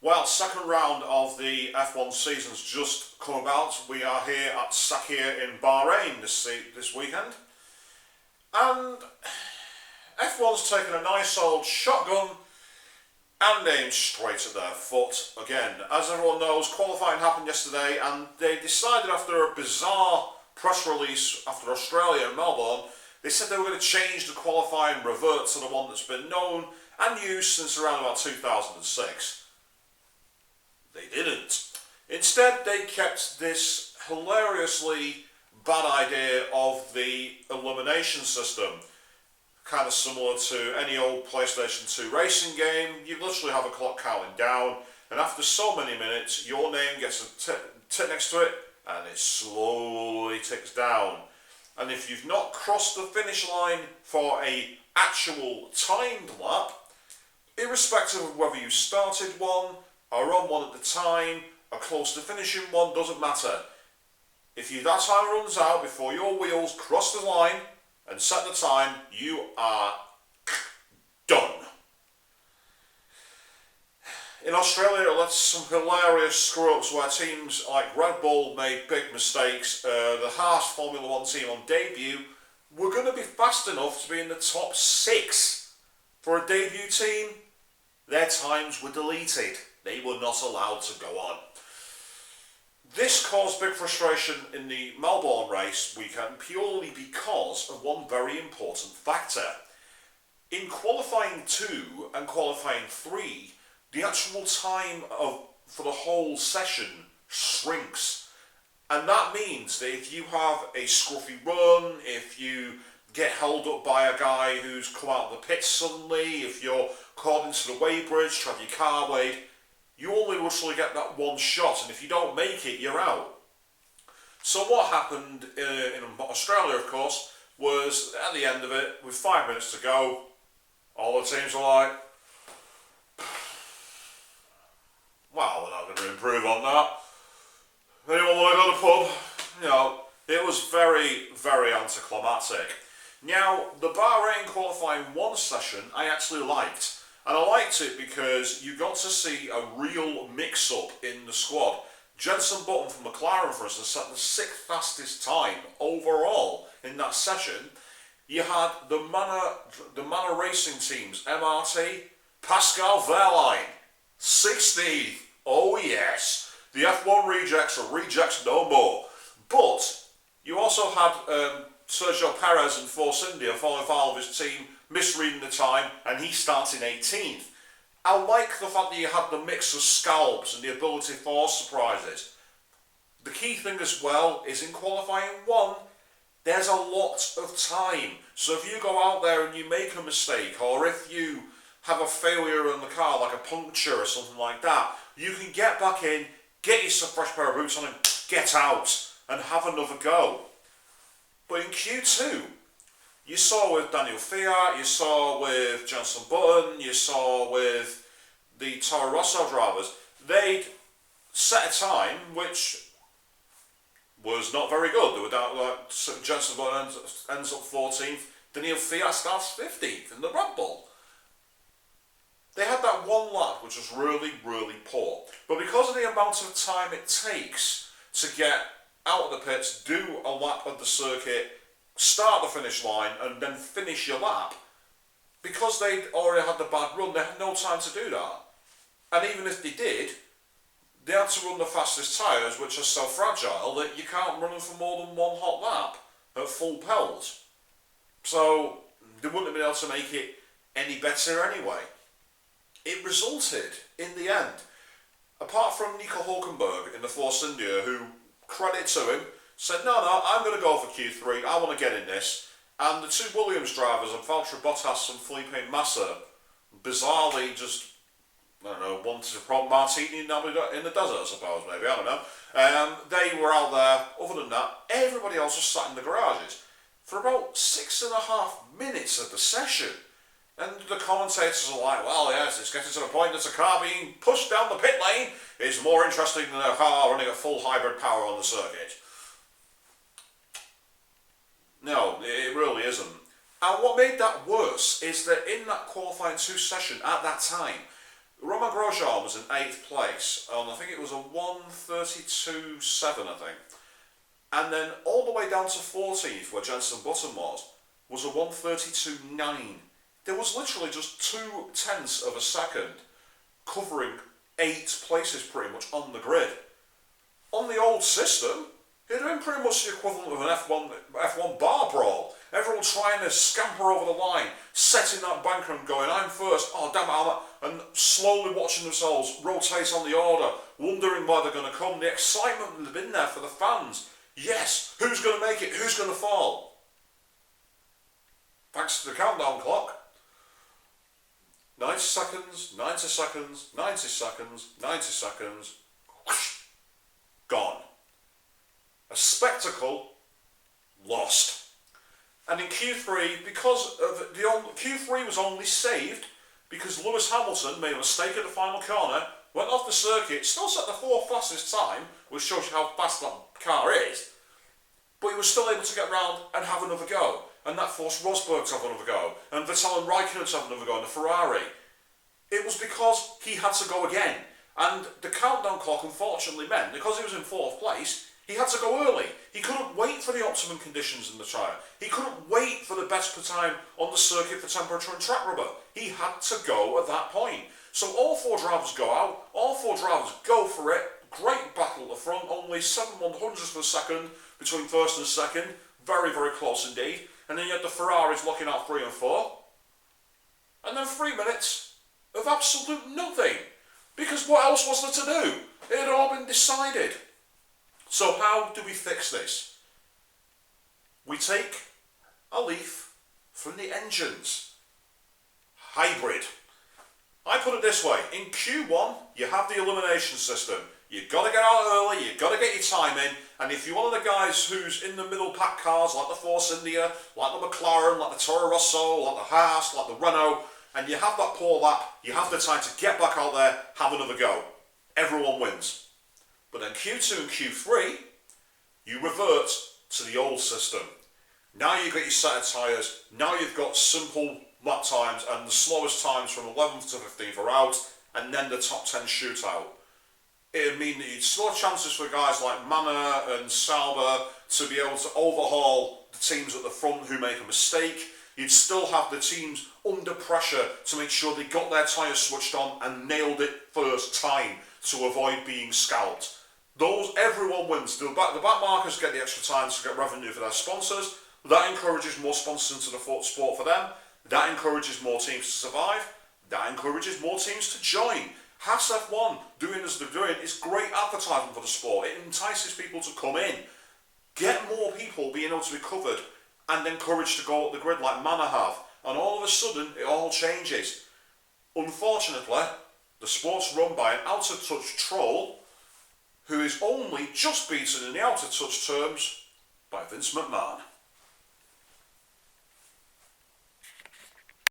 Well, second round of the F1 season's just come about. We are here at Sakhir in Bahrain this weekend. And F1's taken a nice old shotgun and aimed straight at their foot again. As everyone knows, qualifying happened yesterday and they decided after a bizarre press release after Australia and Melbourne, they said they were going to change the qualifying, revert to the one that's been known and used since around about 2006. They didn't. Instead, they kept this hilariously bad idea of the elimination system. Kind of similar to any old PlayStation 2 racing game. You literally have a clock counting down, and after so many minutes, your name gets a tick next to it, and it slowly ticks down. And if you've not crossed the finish line for a actual timed lap, irrespective of whether you started one, are on one at the time, are close to finishing one, doesn't matter. If that time runs out before your wheels cross the line and set the time, you are done. In Australia, it led to some hilarious screw-ups where teams like Red Bull made big mistakes. The Haas Formula 1 team on debut were going to be fast enough to be in the top 6. For a debut team, their times were deleted. They were not allowed to go on. This caused big frustration in the Melbourne race weekend purely because of one very important factor. In qualifying 2 and qualifying 3, the actual time for the whole session shrinks. And that means that if you have a scruffy run, if you get held up by a guy who's come out of the pits suddenly, if you're caught into the weighbridge, to have your car weighed, you only literally get that one shot, and if you don't make it, you're out. So what happened in Australia, of course, was at the end of it, with 5 minutes to go, all the teams were like, well, we're not going to improve on that. Anyone want to go to the pub? You know, it was very, very anticlimactic. Now, the Bahrain qualifying 1 session I actually liked. And I liked it because you got to see a real mix-up in the squad. Jenson Button from McLaren, for instance, set the 6th fastest time overall in that session. You had the Manor Racing teams, MRT, Pascal Wehrlein, 16th. Oh yes, the F1 rejects are rejects no more. But you also had Sergio Perez in Force India, following foul of his team, misreading the time, and he starts in 18th. I like the fact that you had the mix of scalps and the ability for surprises. The key thing as well is in qualifying 1, there's a lot of time. So if you go out there and you make a mistake, or if you have a failure in the car, like a puncture or something like that, you can get back in, get yourself a fresh pair of boots on and get out and have another go. But in Q2, you saw with Daniel Fiat, you saw with Jenson Button, you saw with the Toro Rosso drivers, they'd set a time which was not very good. They were down, like, Jenson Button ends up 14th, Daniel Fiat starts 15th in the Red Bull. They had that one lap which was really, really poor. But because of the amount of time it takes to get out of the pits, do a lap of the circuit, start the finish line and then finish your lap, because they'd already had the bad run, they had no time to do that. And even if they did, they had to run the fastest tyres, which are so fragile that you can't run them for more than one hot lap at full pelt. So they wouldn't have been able to make it any better anyway. It resulted, in the end, apart from Nico Hulkenberg in the Force India, who, credit to him, said, no, I'm going to go for Q3, I want to get in this. And the 2 Williams drivers, Valtteri Bottas and Felipe Massa, bizarrely just, I don't know, wanted to prompt Martini in the desert, I suppose, maybe, I don't know. They were out there. Other than that, everybody else was sat in the garages for about 6.5 minutes of the session. And the commentators are like, well, yes, it's getting to the point that a car being pushed down the pit lane is more interesting than a car running at full hybrid power on the circuit. No, it really isn't. And what made that worse is that in that qualifying 2 session at that time, Romain Grosjean was in 8th place, and I think it was a 1:32.7, I think. And then all the way down to 14th, where Jenson Button was a 1:32.9. There was literally just 0.2 of a second covering 8 places pretty much on the grid. On the old system, it'd have been pretty much the equivalent of an F1 bar brawl. Everyone trying to scamper over the line, setting that banker and going, I'm first, oh damn it, and slowly watching themselves rotate on the order, wondering why they're going to come. The excitement would have been there for the fans. Yes, who's going to make it? Who's going to fall? Thanks to the countdown clock. 90 seconds, 90 seconds, 90 seconds, 90 seconds, whoosh, gone. A spectacle lost. And in Q3, because of Q3 was only saved because Lewis Hamilton made a mistake at the final corner, went off the circuit, still set the 4th fastest time, which shows you how fast that car is, but he was still able to get round and have another go. And that forced Rosberg to have another go, and Vettel and Raikkonen to have another go in the Ferrari. It was because he had to go again. And the countdown clock unfortunately meant, because he was in 4th place, he had to go early. He couldn't wait for the optimum conditions in the tyre. He couldn't wait for the best per time on the circuit for temperature and track rubber. He had to go at that point. So all 4 drivers go out, all 4 drivers go for it. Great battle at the front, only 7/100ths of a second between first and second. Very, very close indeed. And then you had the Ferraris locking out 3 and 4. And then 3 minutes of absolute nothing. Because what else was there to do? It had all been decided. So how do we fix this? We take a leaf from the engines. Hybrid. I put it this way. In Q1, you have the elimination system. You've got to get out early, you've got to get your time in, and if you're one of the guys who's in the middle pack cars, like the Force India, like the McLaren, like the Toro Rosso, like the Haas, like the Renault, and you have that poor lap, you have the time to get back out there, have another go. Everyone wins. But then Q2 and Q3, you revert to the old system. Now you've got your set of tyres, now you've got simple lap times, and the slowest times from 11th to 15th are out, and then the top 10 shootout. It would mean that you'd still have chances for guys like Manor and Sauber to be able to overhaul the teams at the front who make a mistake. You'd still have the teams under pressure to make sure they got their tyres switched on and nailed it first time to avoid being scalped. Everyone wins. The back markers get the extra time to get revenue for their sponsors. That encourages more sponsors into the sport for them. That encourages more teams to survive. That encourages more teams to join. Haas F1 doing as they're doing is great advertising for the sport. It entices people to come in. Get more people being able to be covered and encouraged to go up the grid like Manor have. And all of a sudden, it all changes. Unfortunately, the sport's run by an out-of-touch troll who is only just beaten in the out-of-touch terms by Vince McMahon.